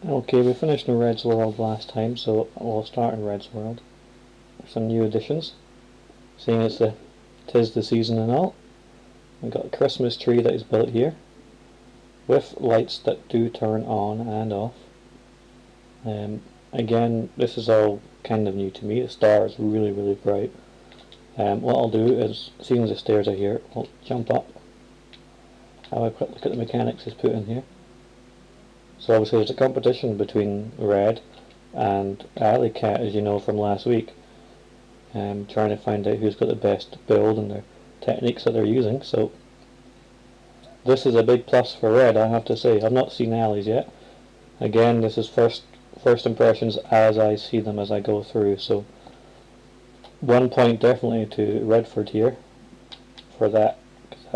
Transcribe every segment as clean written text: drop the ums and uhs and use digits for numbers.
Okay, we finished in Red's World last time, so we'll start in Red's World. Some new additions, seeing tis the season and all. We've got a Christmas tree that is built here, with lights that do turn on and off. Again, this is all kind of new to me. The star is really, really bright. What I'll do is, seeing as the stairs are here, I'll jump up, have a quick look at the mechanics he's put in here. So obviously there's a competition between Red and Alley Cat, as you know from last week, trying to find out who's got the best build and their techniques that they're using. So this is a big plus for Red, I have to say. I've not seen Alley's yet. Again, this is first impressions as I see them as I go through. So 1 point definitely to Redford here for that.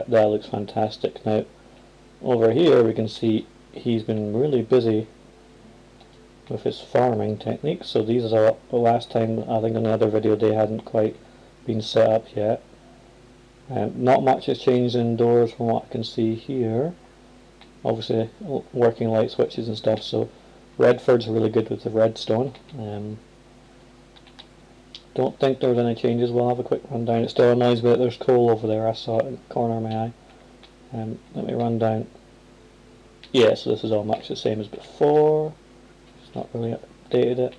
That looks fantastic. Now over here we can see he's been really busy with his farming techniques. So these are the last time, I think in another video, they hadn't quite been set up yet. Not much has changed indoors from what I can see here. Obviously working light switches and stuff, so Redford's really good with the redstone. Don't think there was any changes. We'll have a quick run down. It still annoys me that there's coal over there. I saw it in the corner of my eye. Let me run down. Yeah, so this is all much the same as before. It's not really updated it.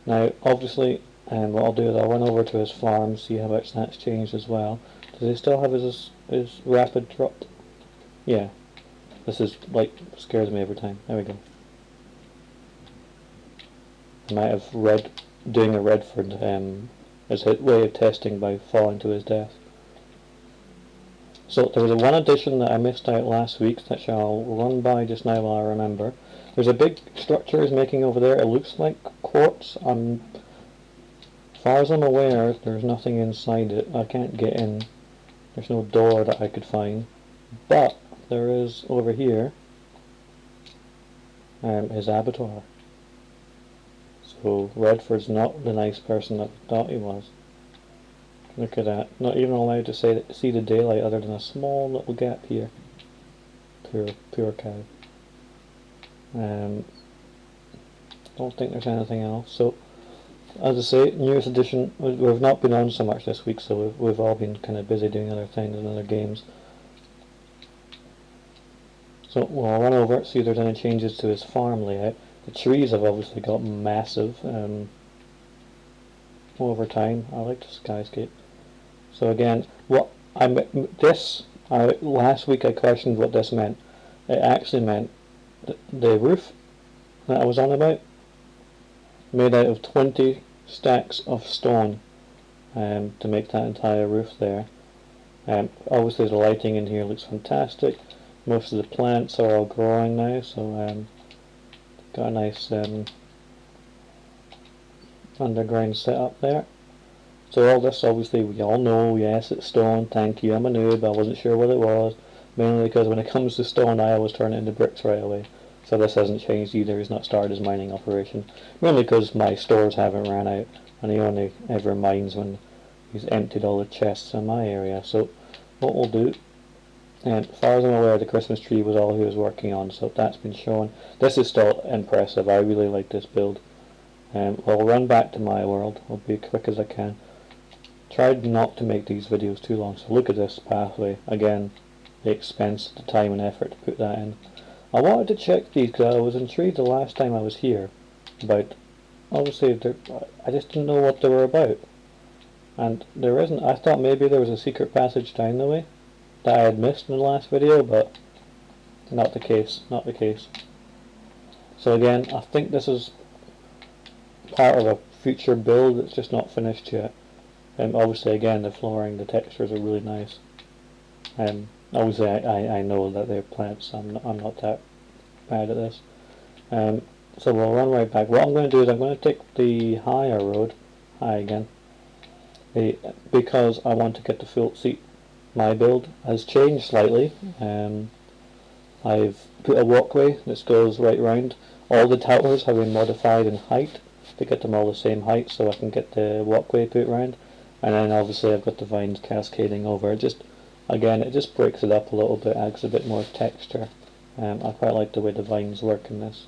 Now, obviously, what I'll do is I'll run over to his farm, see how much that's changed as well. Does he still have his rapid drop? Yeah. This is like scares me every time. There we go. I might have doing a Redford as his way of testing by falling to his death. So there was one addition that I missed out last week that I'll run by just now while I remember. There's a big structure he's making over there. It looks like quartz. As far as I'm aware, there's nothing inside it. I can't get in. There's no door that I could find. But there is over here his abattoir. So Redford's not the nice person that I thought he was. Look at that. Not even allowed to see the daylight other than a small little gap here. Pure cow. Don't think there's anything else. So, as I say, newest edition. We've not been on so much this week, so we've all been kind of busy doing other things and other games. So we'll run over, see if there's any changes to his farm layout. The trees have obviously got massive over time. I like the skyscape. So again, last week I questioned what this meant. It actually meant the roof that I was on about, made out of 20 stacks of stone to make that entire roof there. Obviously the lighting in here looks fantastic. Most of the plants are all growing now, so got a nice underground setup there. So all this, obviously, we all know, yes, it's stone, thank you, I'm a noob, I wasn't sure what it was, mainly because when it comes to stone, I always turn it into bricks right away. So this hasn't changed either, he's not started his mining operation, mainly because my stores haven't ran out, and he only ever mines when he's emptied all the chests in my area. So what we'll do, and as far as I'm aware, the Christmas tree was all he was working on, so that's been shown. This is still impressive, I really like this build. We'll run back to my world, I'll be as quick as I can. Tried not to make these videos too long, so look at this pathway. Again, the expense, the time and effort to put that in. I wanted to check these because I was intrigued the last time I was here about, obviously, I just didn't know what they were about. And there isn't, I thought maybe there was a secret passage down the way that I had missed in the last video, but not the case, not the case. So again, I think this is part of a future build that's just not finished yet. Obviously, again, the flooring, the textures are really nice. Obviously, I know that they're plants. I'm not that bad at this. So we'll run right back. What I'm going to do is I'm going to take the higher road, high again, because I want to get the full. See, my build has changed slightly. I've put a walkway that goes right round. All the towers have been modified in height to get them all the same height, so I can get the walkway put round. And then obviously I've got the vines cascading over. It just breaks it up a little bit, adds a bit more texture. I quite like the way the vines work in this.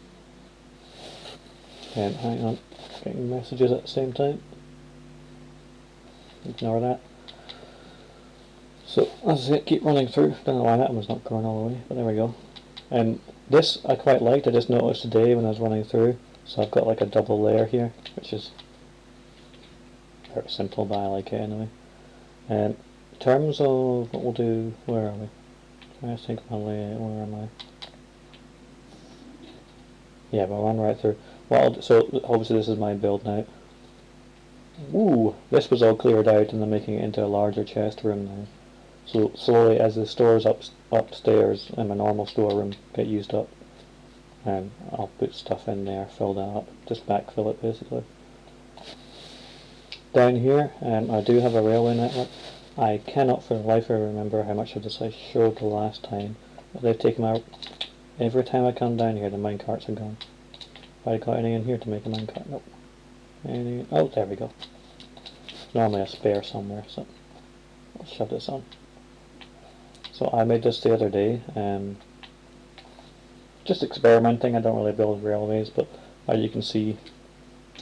Hang on, getting messages at the same time. Ignore that. So as I keep running through, don't know why that one's not going all the way, but there we go. This I quite liked, I just noticed today when I was running through, so I've got like a double layer here, which is very simple, but I like it anyway. In terms of what we'll do, where are we? I think of my layout, where am I? Yeah, we'll run right through. So obviously this is my build now. Ooh, this was all cleared out and I'm making it into a larger chest room now. So slowly as the stores upstairs in my normal storeroom get used up, I'll put stuff in there, fill that up, just backfill it basically. Down here, I do have a railway network. I cannot for the life of me remember how much of this I showed the last time, but they've taken out. Every time I come down here the minecarts are gone. Have I got any in here to make a minecart? Nope. Any? Oh, there we go. Normally a spare somewhere, so I'll shove this on. So I made this the other day, just experimenting. I don't really build railways, but as you can see,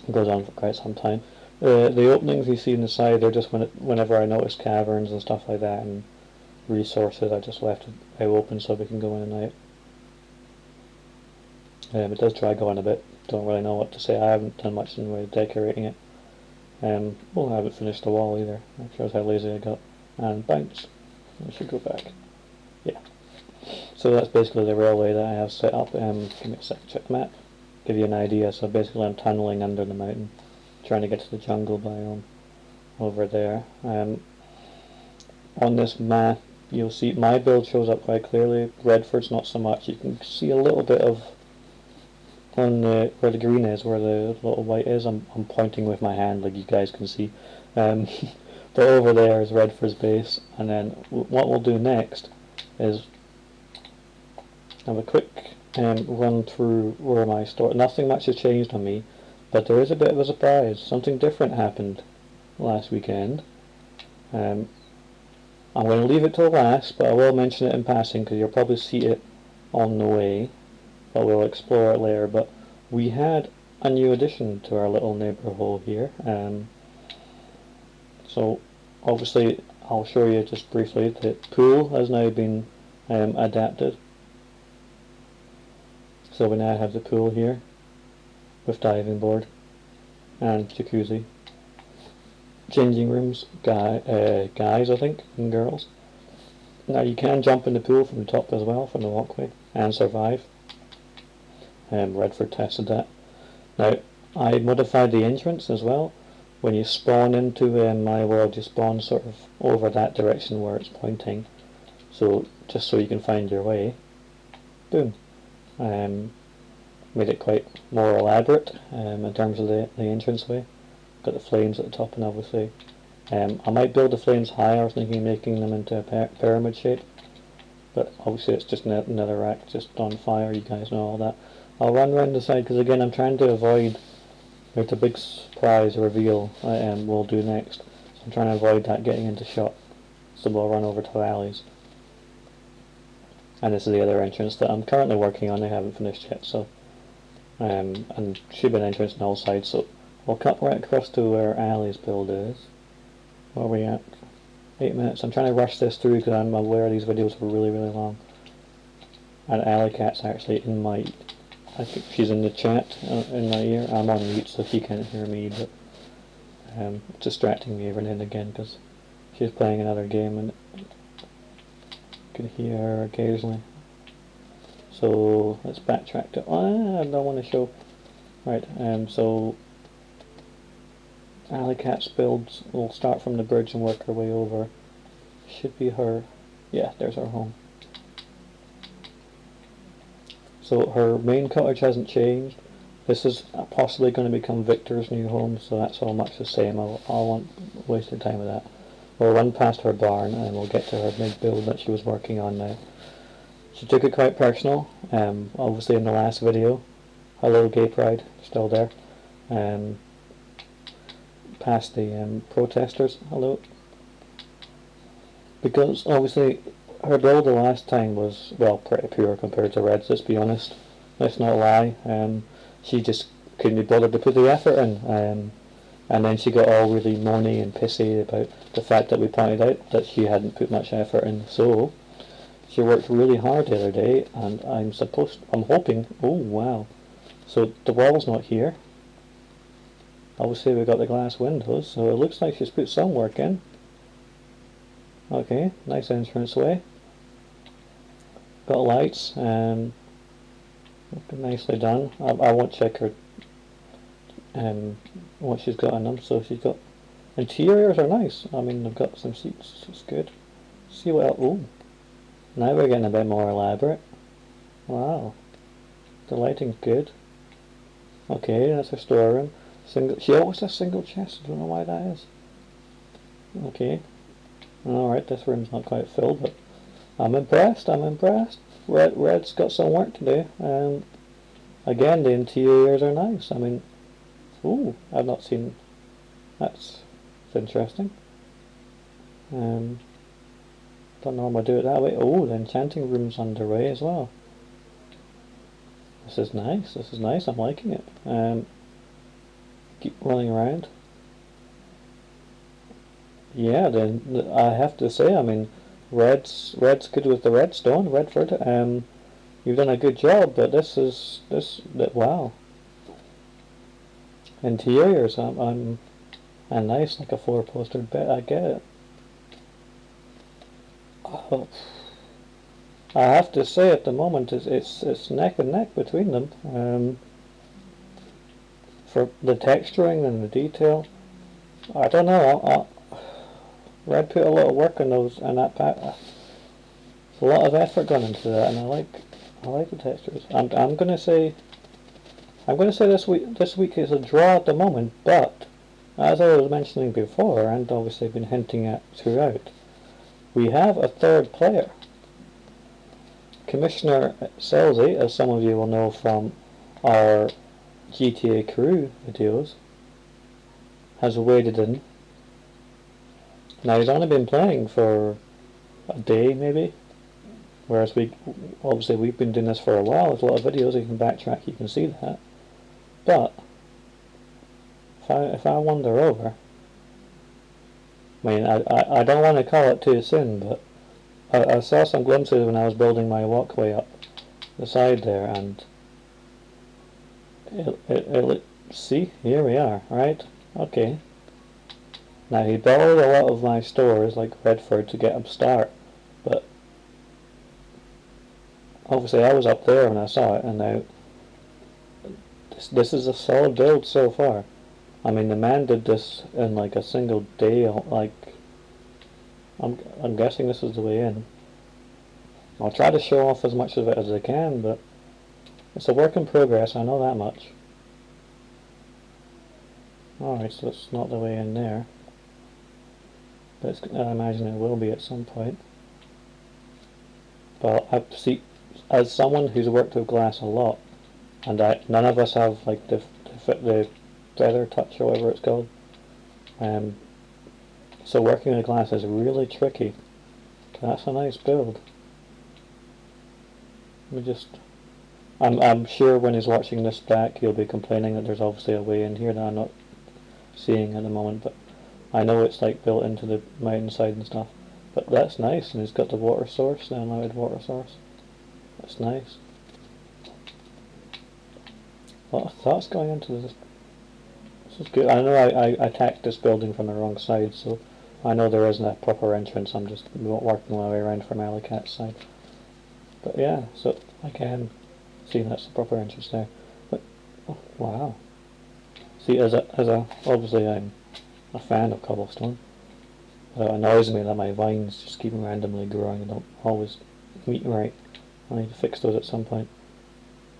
it goes on for quite some time. The openings you see on the side, they're just whenever I notice caverns and stuff like that and resources, I just left it open so we can go in and out. It does drag on a bit, don't really know what to say. I haven't done much in the way of decorating it. Well, I haven't finished the wall either. That shows how lazy I got. And bounce. I should go back. Yeah. So that's basically the railway that I have set up. Give me a second, check the map. Give you an idea. So basically I'm tunneling under the mountain, trying to get to the jungle biome over there. On this map you'll see my build shows up quite clearly. Redford's not so much. You can see a little bit of on where the green is, where the little white is. I'm pointing with my hand like you guys can see. But over there is Redford's base, and then what we'll do next is have a quick run through where my store. Nothing much has changed on me, but there is a bit of a surprise. Something different happened last weekend. I'm going to leave it till last, but I will mention it in passing because you'll probably see it on the way, but we'll explore it later. But we had a new addition to our little Neighbourho here. So obviously I'll show you just briefly. The pool has now been adapted. So we now have the pool here with diving board and jacuzzi. Changing rooms, guys I think, and girls. Now you can jump in the pool from the top as well, from the walkway, and survive. Redford tested that. Now I modified the entrance as well. When you spawn into my world, you spawn sort of over that direction where it's pointing. So just so you can find your way. Boom. Made it quite more elaborate in terms of the entranceway. Got the flames at the top, and obviously I might build the flames higher. I was thinking of making them into a pyramid shape, but obviously it's just another rack just on fire. You guys know all that. I'll run around the side because again I'm trying to avoid. There's a big surprise reveal we'll do next, so I'm trying to avoid that getting into shot. So we'll run over to the alleys. And this is the other entrance that I'm currently working on. I haven't finished yet, so and should be an entrance on all sides. So we'll cut right across to where Ali's build is. Where are we at? 8 minutes. I'm trying to rush this through because I'm aware these videos are really long. And Ali Cat's actually in my. I think she's in the chat in my ear. I'm on mute so she can't hear me, but it's distracting me every now and again because she's playing another game and I can hear her occasionally. So let's backtrack to. I don't want to show. Right. So Alley Cat's builds. We'll start from the bridge and work our way over. Should be her. Yeah, there's our home. So her main cottage hasn't changed. This is possibly going to become Victor's new home, so that's all much the same. I won't waste your time with that. We'll run past her barn and we'll get to her big build that she was working on now. She took it quite personal. Obviously in the last video, hello gay pride, still there. Past the protesters, hello. Because obviously her build the last time was, well, pretty pure compared to Red's, let's be honest. Let's not lie. She just couldn't be bothered to put the effort in. And then she got all really moany and pissy about the fact that we pointed out that she hadn't put much effort in. So she worked really hard the other day, and I'm hoping, oh wow, so the wall's not here. Obviously we got the glass windows, so it looks like she's put some work in. Okay, nice entranceway. Got lights, nicely done. I won't check her what she's got in them. So she's got interiors are nice. I mean, they've got some seats. It's good. See what else? Ooh, now we're getting a bit more elaborate. Wow, the lighting's good. Okay, that's her storeroom. She always has single chest. I don't know why that is. Okay. Alright, this room's not quite filled, but I'm impressed. Red's got some work to do. Again, the interiors are nice. I mean, ooh, I've not seen. That's interesting. Don't normally do it that way. Oh, the enchanting room's underway as well. This is nice. I'm liking it. Keep running around. Yeah, then I have to say, I mean, red's good with the redstone, Redford. You've done a good job, but wow. Interiors, I'm nice, like a four-postered bed. I get it. Oh, I have to say, at the moment, it's neck and neck between them. For the texturing and the detail, I don't know. Red put a lot of work on those and that pack. There's a lot of effort gone into that, and I like the textures. I'm gonna say this week is a draw at the moment, but as I was mentioning before, and obviously been hinting at throughout, we have a third player. Commissioner Selzy, as some of you will know from our GTA Crew videos, has waded in. Now he's only been playing for a day maybe, whereas we've been doing this for a while. There's a lot of videos, you can backtrack, you can see that. But if I wander over, I mean, I don't want to call it too soon, but I saw some glimpses when I was building my walkway up the side there, and see, here we are, right? Okay. Now he borrowed a lot of my stores like Redford to get him start, but obviously I was up there when I saw it, and now this is a solid build so far. I mean, the man did this in like a single day. Like I'm guessing this is the way in. I'll try to show off as much of it as I can, but it's a work in progress, I know that much. Alright, so it's not the way in there, but I imagine it will be at some point. But as someone who's worked with glass a lot, and none of us have like the feather touch or whatever it's called, so working with glass is really tricky. That's a nice build. I'm sure when he's watching this back he'll be complaining that there's obviously a way in here that I'm not seeing at the moment, but I know it's like built into the mountainside and stuff. But that's nice, and he's got the water source, the unlimited water source. That's nice. A lot of thoughts going into this. This is good. I know I attacked this building from the wrong side, so I know there isn't a proper entrance. I'm just working my way around from Alicat's side. But yeah, so again, see, that's the proper entrance there. But oh, wow. See, obviously I'm a fan of cobblestone. It annoys me that my vines just keep randomly growing and don't always meet right. I need to fix those at some point.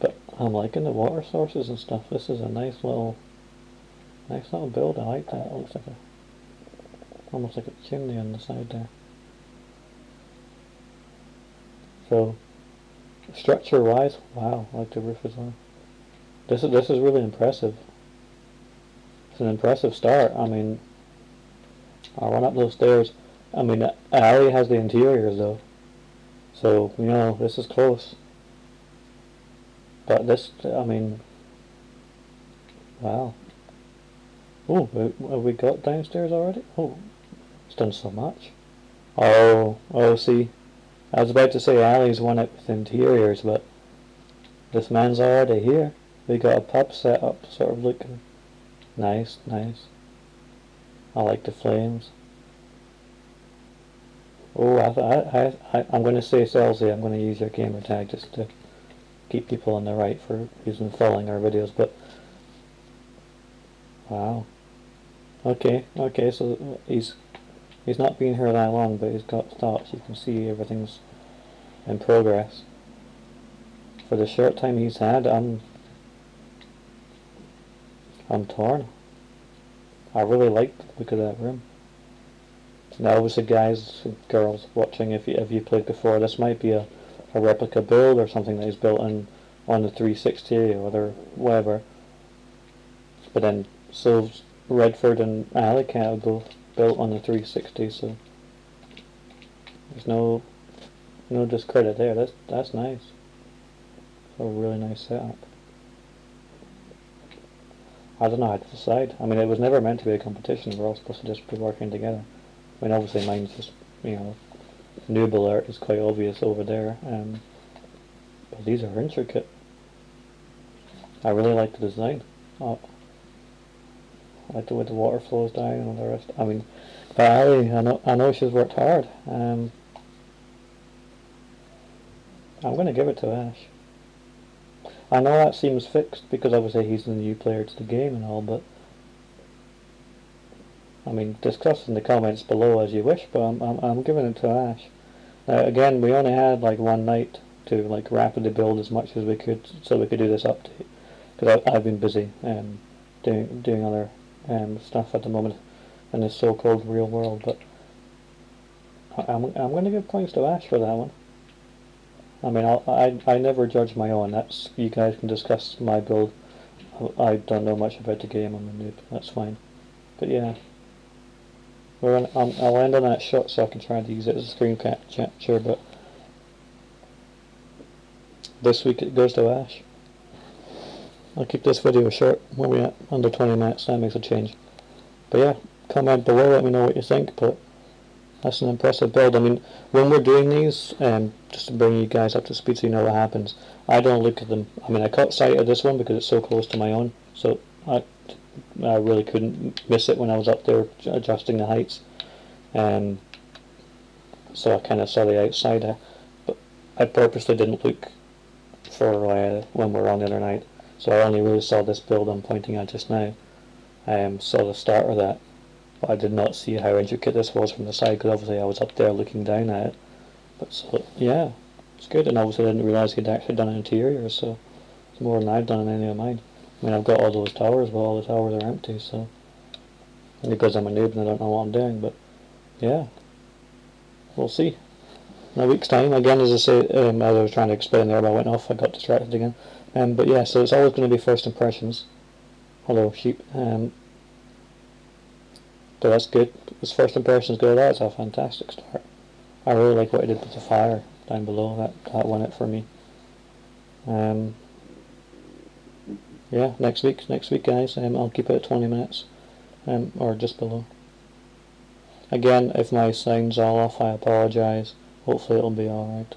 But I'm liking the water sources and stuff. This is a nice little build. I like that. It looks like almost like a chimney on the side there. So structure wise, wow, I like the roof as well. This is really impressive. It's an impressive start. I mean, I'll run up those stairs. I mean, Ali has the interiors though, so you know this is close. But this, I mean, Wow. Oh, have we got downstairs already? Oh, it's done so much. Oh, see, I was about to say Ali's one up with interiors, but this man's already here. We got a pub set up, sort of looking nice, nice. I like the flames. Oh, I'm going to say Celsi, I'm going to use your gamer tag just to keep people on the right for using following our videos, but wow. Okay, so he's not been here that long, but he's got thoughts. You can see everything's in progress. For the short time he's had, I'm torn. I really like the look of that room. Now, obviously, guys and girls watching, if you played before, this might be a replica build or something that is built on the 360 or whatever. But then, so Redford and Alleycat are both built on the 360, so there's no discredit there. That's nice. A really nice setup. I don't know how to decide. I mean, it was never meant to be a competition. We're all supposed to just be working together. I mean, obviously mine's just, noob alert is quite obvious over there. But these are intricate. I really like the design. I like the way the water flows down and all the rest. I mean, but Ali, I know she's worked hard. I'm going to give it to Ash. I know that seems fixed because obviously he's the new player to the game and all, but I mean, discuss in the comments below as you wish, but I'm giving it to Ash. Again, we only had like one night to like rapidly build as much as we could, so we could do this update. Because I've been busy doing other stuff at the moment in this so-called real world. But I'm going to give points to Ash for that one. I mean, I never judge my own. That's, you guys can discuss my build. I don't know much about the game. I'm a noob. That's fine. But yeah. I'll end on that shot so I can try to use it as a screen capture, but this week it goes to Ash. I'll keep this video short. Where we at? Under 20 minutes, that makes a change. But yeah, comment below, let me know what you think, but that's an impressive build. I mean, when we're doing these, just to bring you guys up to speed so you know what happens, I don't look at them. I mean, I caught sight of this one because it's so close to my own, so I really couldn't miss it when I was up there adjusting the heights. So I kind of saw the outside, but I purposely didn't look for when we were on the other night. So I only really saw this build I'm pointing at just now. Saw the start of that, but I did not see how intricate this was from the side because obviously I was up there looking down at it. But so yeah, it's good, and obviously I didn't realise he'd actually done an interior, so it's more than I've done in any of mine. I mean, I've got all those towers, but all the towers are empty, so because I'm a noob and I don't know what I'm doing. But yeah, we'll see. In a week's time, again, as I say, as I was trying to explain there, but I went off, I got distracted again. But yeah, so it's always going to be first impressions. Hello, sheep. So that's good. As first impressions go, that's a fantastic start. I really like what I did with the fire down below. That won it for me. Yeah, next week guys, I'll keep it at 20 minutes, or just below. Again, if my sound's all off, I apologise. Hopefully it'll be alright.